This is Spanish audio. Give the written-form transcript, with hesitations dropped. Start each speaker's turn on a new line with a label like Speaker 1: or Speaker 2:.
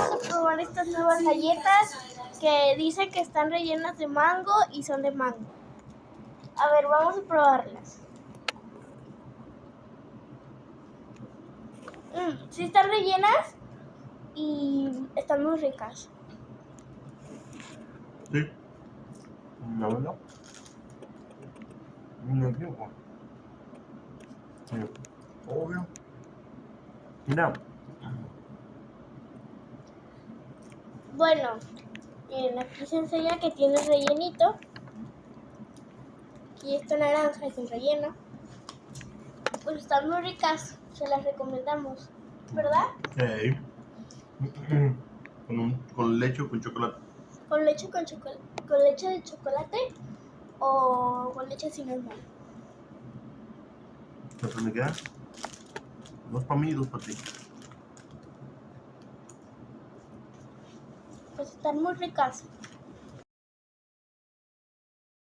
Speaker 1: vamos a probar estas nuevas galletas que dicen que están rellenas de mango y son de mango. A ver, vamos a probarlas. Sí están rellenas y están muy ricas.
Speaker 2: Sí. La verdad. Me equivoco. Obvio. Mira.
Speaker 1: Bueno, aquí se enseña que tiene rellenito. Aquí esta naranja es el relleno. Pues están muy ricas, se las recomendamos, ¿verdad?
Speaker 2: Hey. Con leche o con chocolate.
Speaker 1: Con leche con leche de chocolate o con leche sin normal.
Speaker 2: ¿Cuántas me quedan? 2 para mí y 2 para ti.
Speaker 1: Pues están muy ricas.